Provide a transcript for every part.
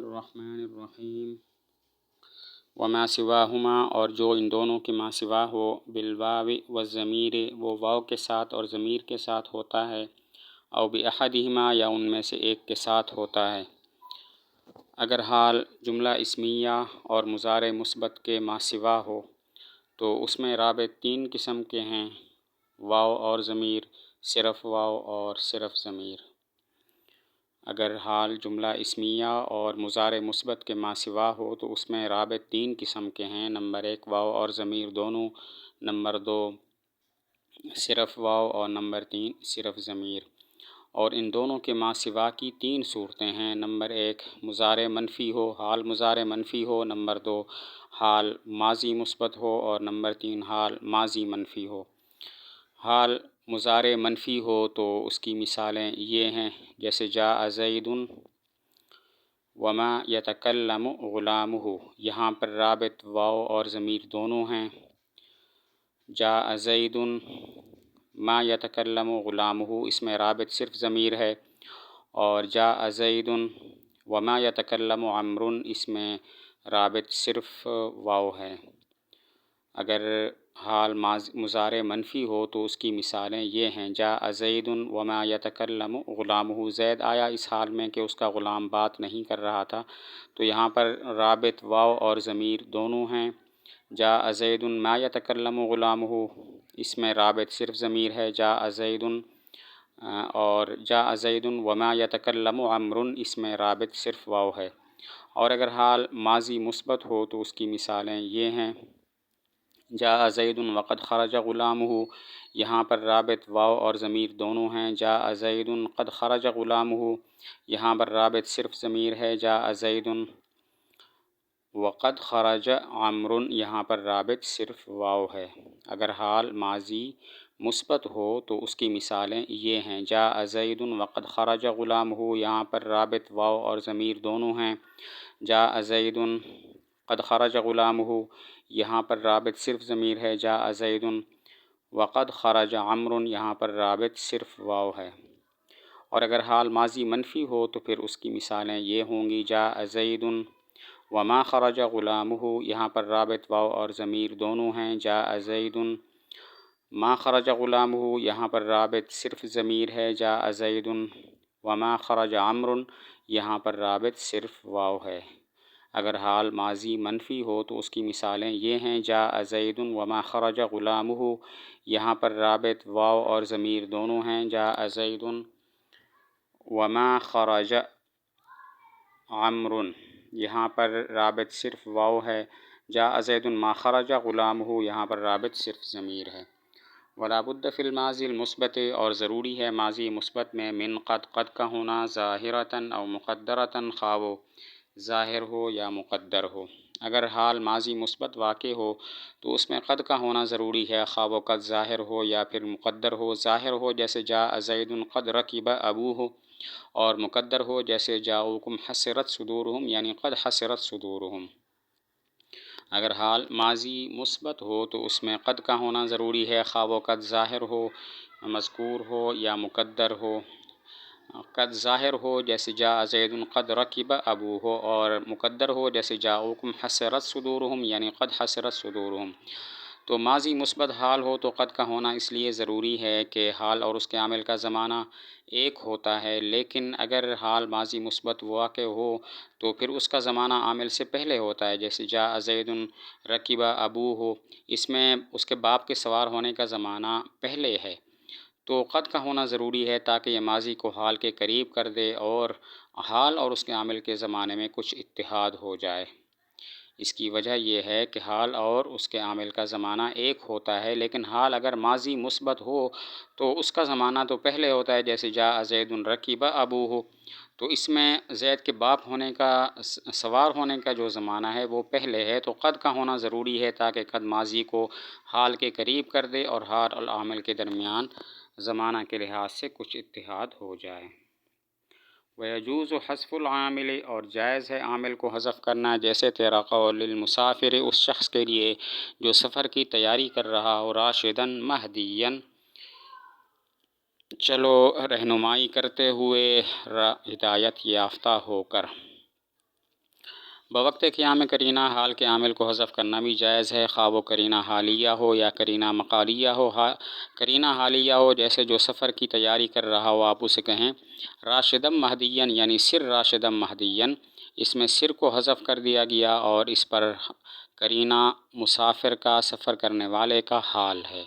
الرحمن الرحیم وما سواہما، اور جو ان دونوں کے ما سوا ہو، بالواو والضمیر، وہ واو کے ساتھ اور ضمیر کے ساتھ ہوتا ہے، او بأحدہما، یا ان میں سے ایک کے ساتھ ہوتا ہے۔ اگر حال جملہ اسمیہ اور مضارع مثبت کے ما سوا ہو تو اس میں رابط تین قسم کے ہیں: واو اور ضمیر، صرف واو اور صرف ضمیر۔ اگر حال جملہ اسمیہ اور مضارع مثبت کے ما سوا ہو تو اس میں رابط تین قسم کے ہیں: نمبر ایک واو اور ضمیر دونوں، نمبر دو صرف واو، اور نمبر تین صرف ضمیر۔ اور ان دونوں کے ما سوا کی تین صورتیں ہیں: نمبر ایک مضارع منفی ہو، حال مضارع منفی ہو، نمبر دو حال ماضی مثبت ہو، اور نمبر تین حال ماضی منفی ہو۔ حال مضارع منفی ہو تو اس کی مثالیں یہ ہیں، جیسے جاء زید وما یتکلم غلامہ، یہاں پر رابط واو اور ضمیر دونوں ہیں۔ جاء زید ما یتکلم غلامہ، اس میں رابط صرف ضمیر ہے، اور جاء زید وما یتکلم عمرو، اس میں رابط صرف واو ہے۔ اگر حال مضارع منفی ہو تو اس کی مثالیں یہ ہیں: جاء زید وما یتکلم غلامہ، زید آیا اس حال میں کہ اس کا غلام بات نہیں کر رہا تھا، تو یہاں پر رابط واو اور ضمیر دونوں ہیں۔ جاء زید ما یتکلم غلامہ، اس میں رابط صرف ضمیر ہے، جاء زید، اور جاء زید وما یتکلم عمرو، اس میں رابط صرف واو ہے۔ اور اگر حال ماضی مثبت ہو تو اس کی مثالیں یہ ہیں: جاء زید وقد خرج غلامہ، یہاں پر رابط واو اور ضمیر دونوں ہیں، جاء زید قد خرج غلامہ، یہاں پر رابط صرف ضمیر ہے، جاء زید وقد خرج عمرو، یہاں پر رابط صرف واو ہے۔ اگر حال ماضی مثبت ہو تو اس کی مثالیں یہ ہیں: جاء زید وقد خرج غلامہ، یہاں پر رابط واو اور ضمیر دونوں ہیں، جاء زید قد خرج غلامہ، یہاں پر رابط صرف ضمیر ہے، جاء زید وقد خرج عمرو، یہاں پر رابط صرف واو ہے۔ اور اگر حال ماضی منفی ہو تو پھر اس کی مثالیں یہ ہوں گی: جاء زید وما خرج غلامہ، یہاں پر رابط واو اور ضمیر دونوں ہیں، جاء زید ما خرج غلامہ، یہاں پر رابط صرف ضمیر ہے، جاء زید وما خرج عمرو، یہاں پر رابط صرف واو ہے۔ اگر حال ماضی منفی ہو تو اس کی مثالیں یہ ہیں: جاء زید وما خرج غلامہ، یہاں پر رابط واو اور ضمیر دونوں ہیں، جاء زید وما خرج عمرو، یہاں پر رابط صرف واو ہے، جاء زید ما خرج غلامہ، یہاں پر رابط صرف ضمیر ہے۔ ولا بد فی الماضی المثبت، اور ضروری ہے ماضی مثبت میں من قد کا ہونا، ظاہرۃً او مقدرۃً، خواہ وہ ظاہر ہو یا مقدر ہو۔ اگر حال ماضی مثبت واقع ہو تو اس میں قد کا ہونا ضروری ہے، خواہ وہ قد ظاہر ہو یا پھر مقدر ہو۔ ظاہر ہو جیسے جاء زید قد رکب ابوہ، اور مقدر ہو جیسے جاؤکم حسرت صدورہم، یعنی قد حسرت صدورہم۔ اگر حال ماضی مثبت ہو تو اس میں قد کا ہونا ضروری ہے، خواہ وہ قد ظاہر ہو، مذکور ہو یا مقدر ہو۔ قد ظاہر ہو جیسے جاء زید قد رکب ابوہ، اور مقدر ہو جیسے جاؤکم حسرت صدورہم، یعنی قد حسرت صدورہم۔ تو ماضی مثبت حال ہو تو قد کا ہونا اس لیے ضروری ہے کہ حال اور اس کے عامل کا زمانہ ایک ہوتا ہے، لیکن اگر حال ماضی مثبت واقع ہو تو پھر اس کا زمانہ عامل سے پہلے ہوتا ہے، جیسے جاء زید رکب ابوہ، اس میں اس کے باپ کے سوار ہونے کا زمانہ پہلے ہے، تو قد کا ہونا ضروری ہے تاکہ یہ ماضی کو حال کے قریب کر دے اور حال اور اس کے عامل کے زمانے میں کچھ اتحاد ہو جائے۔ اس کی وجہ یہ ہے کہ حال اور اس کے عامل کا زمانہ ایک ہوتا ہے، لیکن حال اگر ماضی مثبت ہو تو اس کا زمانہ تو پہلے ہوتا ہے، جیسے جاء زید رکب ابوہ، تو اس میں زید کے باپ ہونے کا، سوار ہونے کا جو زمانہ ہے وہ پہلے ہے، تو قد کا ہونا ضروری ہے تاکہ قد ماضی کو حال کے قریب کر دے اور حال اور عامل کے درمیان زمانہ کے لحاظ سے کچھ اتحاد ہو جائے۔ وَيَجُوزُ حَذْفُ الْعَامِلِ، اور جائز ہے عامل کو حذف کرنا، جیسے تیرا قول للمسافر، اس شخص کے لیے جو سفر کی تیاری کر رہا ہو، راشداً مہدیاً، چلو رہنمائی کرتے ہوئے، ہدایت یافتہ ہو کر۔ بوقت قیام کرینہ حال کے عامل کو حذف کرنا بھی جائز ہے، خواہ وہ کرینہ حالیہ ہو یا کرینہ مقالیہ ہو۔ کرینہ حالیہ ہو جیسے جو سفر کی تیاری کر رہا ہو، آپ اسے کہیں راشدم مہدین، یعنی سر راشدم مہدین، اس میں سر کو حذف کر دیا گیا اور اس پر کرینہ مسافر کا، سفر کرنے والے کا حال ہے۔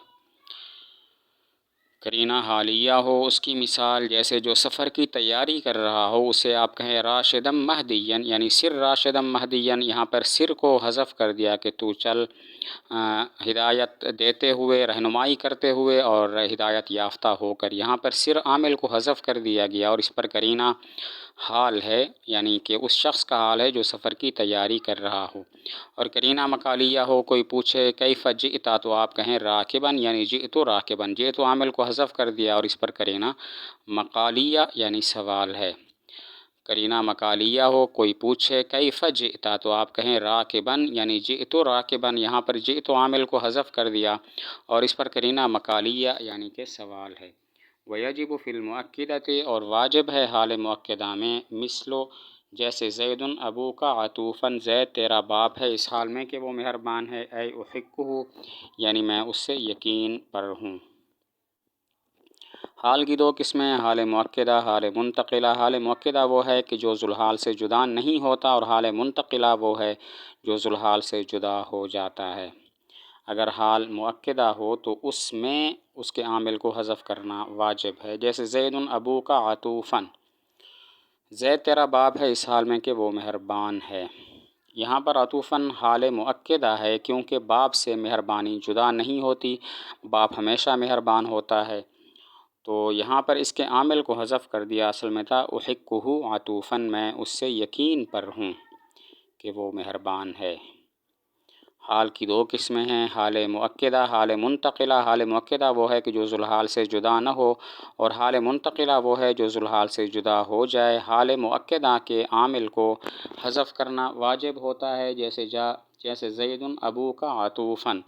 کرینہ حالیہ ہو اس کی مثال جیسے جو سفر کی تیاری کر رہا ہو، اسے آپ کہیں راشدم مہدین، یعنی سر راشدم مہدین، یہاں پر سر کو حذف کر دیا کہ تو چل ہدایت دیتے ہوئے، رہنمائی کرتے ہوئے اور ہدایت یافتہ ہو کر۔ یہاں پر سر عامل کو حذف کر دیا گیا اور اس پر کرینہ حال ہے، یعنی کہ اس شخص کا حال ہے جو سفر کی تیاری کر رہا ہو۔ اور کرینہ مقالیہ ہو، کوئی پوچھے کیف جئت، تو آپ کہیں راکبن، یعنی جئت راکبن، جئت عامل کو حذف کر دیا اور اس پر کرینہ مقالیہ یعنی سوال ہے۔ کرینہ مقالیہ ہو، کوئی پوچھے کیف جئت، تو آپ کہیں راکبن، یعنی جئت راکبن، یہاں پر جئت عامل کو حذف کر دیا اور اس پر کرینہ مقالیہ یعنی کہ سوال ہے۔ ویجب فی المؤکدۃ، اور واجب ہے حال مؤکدہ میں، مثلو جیسے زید ابوک عطوفاً، زید تیرا باپ ہے اس حال میں کہ وہ مہربان ہے، اے احقہ، یعنی میں اس سے یقین پر ہوں۔ حال کی دو قسمیں، حال مؤکدہ، حال منتقلہ۔ حال مؤکدہ وہ ہے کہ جو ذوالحال سے جدا نہیں ہوتا، اور حال منتقلہ وہ ہے جو ذوالحال سے جدا ہو جاتا ہے۔ اگر حال مؤکدہ ہو تو اس میں اس کے عامل کو حذف کرنا واجب ہے، جیسے زید ابوک عطوفاً، زید تیرا باپ ہے اس حال میں کہ وہ مہربان ہے۔ یہاں پر عطوفاً حال مؤکدہ ہے کیونکہ باپ سے مہربانی جدا نہیں ہوتی، باپ ہمیشہ مہربان ہوتا ہے، تو یہاں پر اس کے عامل کو حذف کر دیا، اصل میں تھا احقہ عطوفاً، میں اس سے یقین پر ہوں کہ وہ مہربان ہے۔ حال کی دو قسمیں ہیں، حال مؤکدہ، حال منتقلہ۔ حال مؤکدہ وہ ہے کہ جو ذوالحال سے جدا نہ ہو، اور حال منتقلہ وہ ہے جو ذوالحال سے جدا ہو جائے۔ حال مؤکدہ کے عامل کو حذف کرنا واجب ہوتا ہے، جیسے زید ابوک عطوفاً،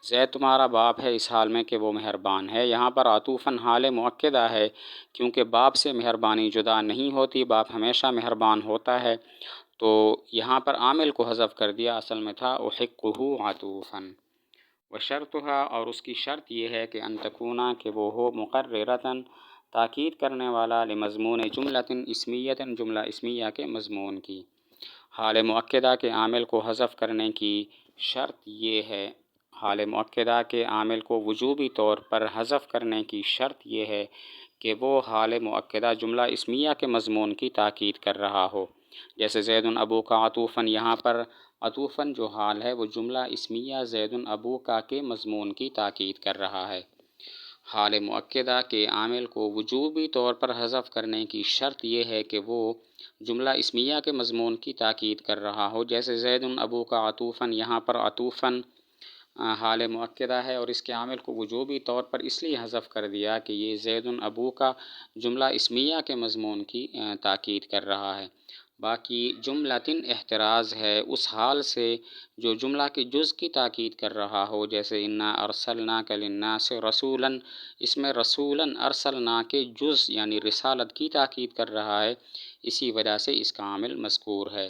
زید تمہارا باپ ہے اس حال میں کہ وہ مہربان ہے۔ یہاں پر عطوفاً حال مؤکدہ ہے کیونکہ باپ سے مہربانی جدا نہیں ہوتی، باپ ہمیشہ مہربان ہوتا ہے، تو یہاں پر عامل کو حذف کر دیا، اصل میں تھا احقہ عطوفاً۔ وشرطھا، اور اس کی شرط یہ ہے کہ ان تکونا، کہ وہ ہو مقررۃً، تاکید کرنے والا، لمضمون جملۃ اسمیۃ، جملہ اسمیہ کے مضمون کی۔ حال مؤکدہ کے عامل کو حذف کرنے کی شرط یہ ہے، حال مؤکدہ کے عامل کو وجوبی طور پر حذف کرنے کی شرط یہ ہے کہ وہ حال مؤکدہ جملہ اسمیہ کے مضمون کی تاکید کر رہا ہو، جیسے زید ابوک عطوفاً، یہاں پر عطوفاً جو حال ہے وہ جملہ اسمیہ زید ابوک کے مضمون کی تاکید کر رہا ہے۔ حال مؤکدہ کے عامل کو وجوبی طور پر حذف کرنے کی شرط یہ ہے کہ وہ جملہ اسمیہ کے مضمون کی تاکید کر رہا ہو، جیسے زید ابوک عطوفاً، یہاں پر عطوفاً حال مؤکدہ ہے اور اس کے عامل کو وجوبی طور پر اس لیے حذف کر دیا کہ یہ زید ابوک جملہ اسمیہ کے مضمون کی تاکید کر رہا ہے۔ باقی جملۃً احتراز ہے اس حال سے جو جملہ کے جز کی تاکید کر رہا ہو، جیسے انا ارسلناک للناس رسولاً، اس میں رسولاً ارسلنا کے جز یعنی رسالت کی تاکید کر رہا ہے، اسی وجہ سے اس کا عامل مذکور ہے۔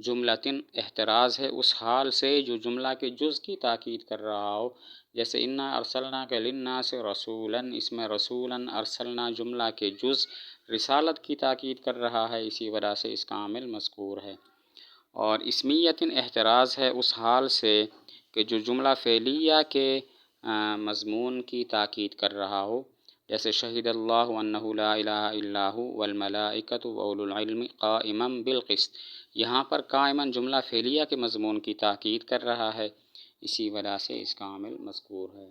جملۃً احتراز ہے اس حال سے جو جملہ کے جز کی تاکید کر رہا ہو، جیسے انا ارسلناک للناس رسولاً، اس میں رسولاً ارسلنا جملہ کے جز رسالت کی تاکید کر رہا ہے، اسی وجہ سے اس کا عامل مذکور ہے۔ اور اسمیۃً احتراز ہے اس حال سے کہ جو جملہ فعلیہ کے مضمون کی تاکید کر رہا ہو، جیسے شہد اللہ انہ لا الہ الا ھو والملائکۃ واولو العلم قائما بالقسط، یہاں پر قائما جملہ فعلیہ کے مضمون کی تاکید کر رہا ہے، اسی وجہ سے اس کا عامل مذکور ہے۔